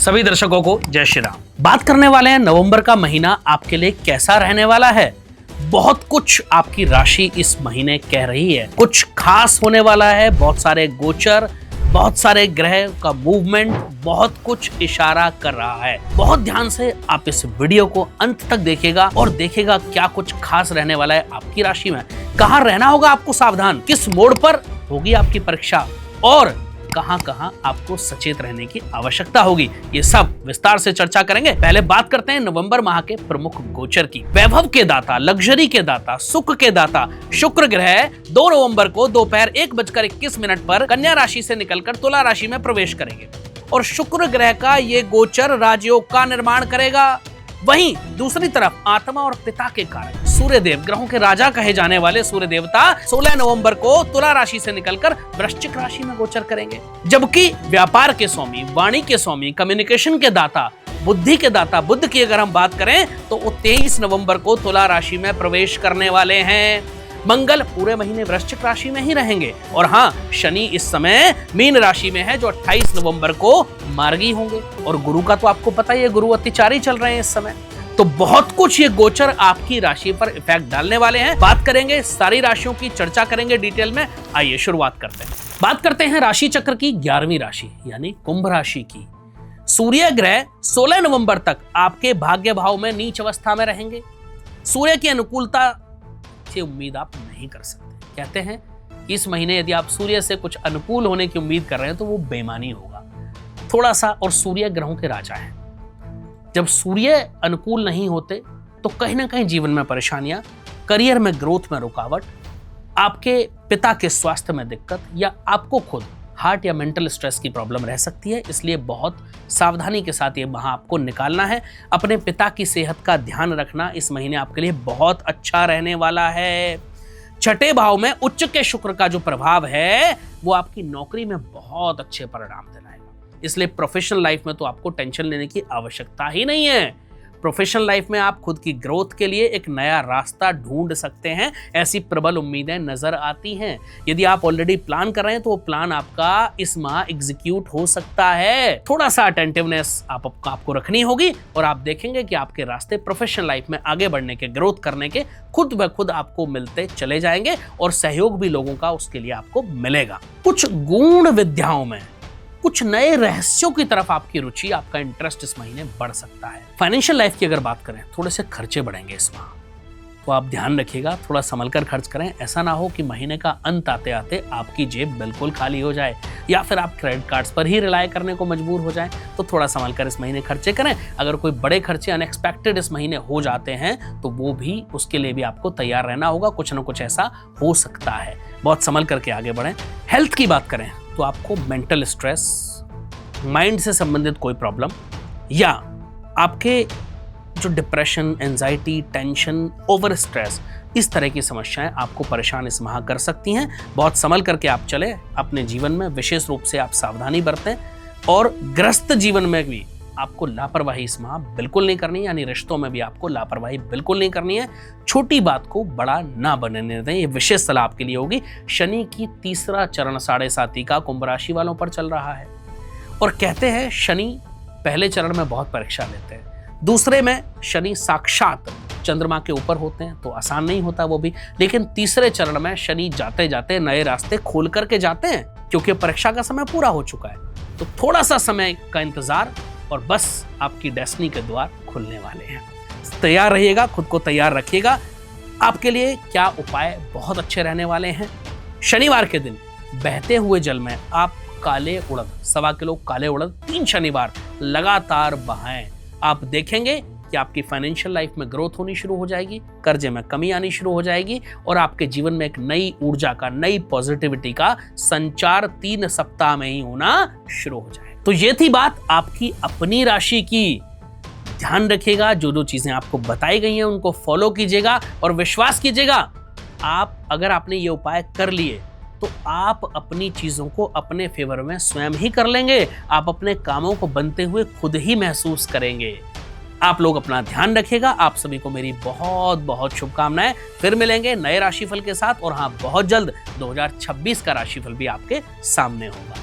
सभी दर्शकों को जय श्री राम। बात करने वाले हैं नवंबर का महीना आपके लिए कैसा रहने वाला है। बहुत कुछ आपकी राशि इस महीने कह रही है, कुछ खास होने वाला है। बहुत सारे गोचर, बहुत सारे ग्रह का मूवमेंट बहुत कुछ इशारा कर रहा है। बहुत ध्यान से आप इस वीडियो को अंत तक देखिएगा और देखिएगा क्या कुछ खास रहने वाला है आपकी राशि में। कहां रहना होगा आपको सावधान, किस मोड़ पर होगी आपकी परीक्षा और कहां कहां आपको सचेत रहने की आवश्यकता होगी, ये सब विस्तार से चर्चा करेंगे। पहले बात करते हैं नवंबर माह के प्रमुख गोचर की। वैभव के दाता, लग्जरी के दाता, सुख के दाता शुक्र ग्रह 2 नवंबर को दोपहर 1:21 पर कन्या राशि से निकलकर तुला राशि में प्रवेश करेंगे और शुक्र ग्रह का ये गोचर राजयोग का निर्माण करेगा। वहीं दूसरी तरफ आत्मा और पिता के कारक सूर्यदेव, ग्रहों के राजा कहे जाने वाले सूर्य देवता 16 नवंबर को तुला राशि से निकलकर वृश्चिक राशि में गोचर करेंगे। जबकि व्यापार के स्वामी, वाणी के स्वामी, कम्युनिकेशन के दाता, बुद्धि के दाता बुध की अगर हम बात करें तो वो 23 नवंबर को तुला राशि में प्रवेश करने वाले हैं। मंगल पूरे महीने वृश्चिक राशि में ही रहेंगे और हाँ, शनि इस समय मीन राशि में है जो 28 नवंबर को मार्गी होंगे। और गुरु का तो आपको पता ही है, गुरु अतिचारी चल रहे हैं इस समय। तो बहुत कुछ ये गोचर आपकी राशि पर इफेक्ट डालने वाले हैं। बात करेंगे सारी राशियों की, चर्चा करेंगे डिटेल में। आइए शुरुआत करते हैं। बात करते हैं राशि चक्र की 11वीं राशि यानी कुंभ राशि की। सूर्य ग्रह 16 नवंबर तक आपके भाग्य भाव में नीच अवस्था में रहेंगे। सूर्य की अनुकूलता से उम्मीद आप नहीं कर सकते। कहते हैं कि इस महीने यदि आप सूर्य से कुछ अनुकूल होने की उम्मीद कर रहे हैं तो वो बेईमानी होगा थोड़ा सा। और सूर्य ग्रहों के राजा हैं। जब सूर्य अनुकूल नहीं होते तो कहीं ना कहीं जीवन में परेशानियां, करियर में ग्रोथ में रुकावट, आपके पिता के स्वास्थ्य में दिक्कत या आपको खुद हार्ट या मेंटल स्ट्रेस की प्रॉब्लम रह सकती है। इसलिए बहुत सावधानी के साथ ये माह आपको निकालना है। अपने पिता की सेहत का ध्यान रखना इस महीने आपके लिए बहुत अच्छा रहने वाला है। छठे भाव में उच्च के शुक्र का जो प्रभाव है वो आपकी नौकरी में बहुत अच्छे परिणाम दिलाएगा। इसलिए प्रोफेशनल लाइफ में तो आपको टेंशन लेने की आवश्यकता ही नहीं है। प्रोफेशनल लाइफ में आप खुद की ग्रोथ के लिए एक नया रास्ता ढूंढ सकते हैं, ऐसी प्रबल उम्मीदें नजर आती हैं। यदि आप ऑलरेडी प्लान कर रहे हैं तो वो प्लान आपका इस माह एग्जीक्यूट हो सकता है। थोड़ा सा अटेंटिवनेस आपको रखनी होगी और आप देखेंगे कि आपके रास्ते प्रोफेशनल लाइफ में आगे बढ़ने के, ग्रोथ करने के खुद ब खुद आपको मिलते चले जाएंगे और सहयोग भी लोगों का उसके लिए आपको मिलेगा। कुछ गूढ़ विद्याओं में, कुछ नए रहस्यों की तरफ आपकी रुचि, आपका इंटरेस्ट इस महीने बढ़ सकता है। फाइनेंशियल लाइफ की अगर बात करें, थोड़े से खर्चे बढ़ेंगे इस माह, तो आप ध्यान रखिएगा, थोड़ा संभल कर खर्च करें। ऐसा ना हो कि महीने का अंत आते आते आपकी जेब बिल्कुल खाली हो जाए या फिर आप क्रेडिट कार्ड्स पर ही रिलाय करने को मजबूर हो जाएं। तो थोड़ा संभल कर इस महीने खर्चे करें। अगर कोई बड़े खर्चे अनएक्सपेक्टेड इस महीने हो जाते हैं तो वो भी, उसके लिए भी आपको तैयार रहना होगा। कुछ ना कुछ ऐसा हो सकता है। बहुत संभल करके आगे बढ़ें। हेल्थ की बात करें तो आपको मेंटल स्ट्रेस, माइंड से संबंधित कोई प्रॉब्लम या आपके जो depression, anxiety, tension, over stress, इस तरह की समस्याएं आपको परेशान इस माह कर सकती हैं। बहुत संभल करके आप चले। अपने जीवन में विशेष रूप से आप सावधानी बरतें और ग्रस्त जीवन में भी आपको लापरवाही इस माह बिल्कुल नहीं करनी, यानी रिश्तों में भी आपको लापरवाही बिल्कुल नहीं करनी है। छोटी बात को बड़ा ना बनने दें, ये विशेष सलाह आपके लिए होगी। शनि की तीसरा चरण 7.5 का कुंभ राशि वालों पर चल रहा है और कहते हैं शनि पहले चरण में बहुत परीक्षा लेते हैं, दूसरे में शनि साक्षात चंद्रमा के ऊपर होते हैं तो आसान नहीं होता वो भी, लेकिन तीसरे चरण में शनि जाते जाते नए रास्ते खोल करके जाते हैं क्योंकि परीक्षा का समय पूरा हो चुका है। तो थोड़ा सा समय का इंतजार और बस आपकी डेस्टिनी के द्वार खुलने वाले हैं। तैयार रहिएगा, खुद को तैयार रखिएगा। आपके लिए क्या उपाय बहुत अच्छे रहने वाले हैं। शनिवार के दिन बहते हुए जल में आप काले उड़द, 1.25 किलो काले उड़द 3 शनिवार लगातार बहाएं। आप देखेंगे कि आपकी फाइनेंशियल लाइफ में ग्रोथ होनी शुरू हो जाएगी, कर्जे में कमी आनी शुरू हो जाएगी और आपके जीवन में एक नई ऊर्जा का, नई पॉजिटिविटी का संचार 3 सप्ताह में ही होना शुरू हो जाए। तो ये थी बात आपकी अपनी राशि की। ध्यान रखिएगा, जो जो चीजें आपको बताई गई हैं उनको फॉलो कीजिएगा और विश्वास कीजिएगा, अगर आपने ये उपाय कर लिए तो आप अपनी चीजों को अपने फेवर में स्वयं ही कर लेंगे। आप अपने कामों को बनते हुए खुद ही महसूस करेंगे। आप लोग अपना ध्यान रखिएगा। आप सभी को मेरी बहुत बहुत शुभकामनाएं। फिर मिलेंगे नए राशिफल के साथ और हाँ, बहुत जल्द 2026 का राशिफल भी आपके सामने होगा।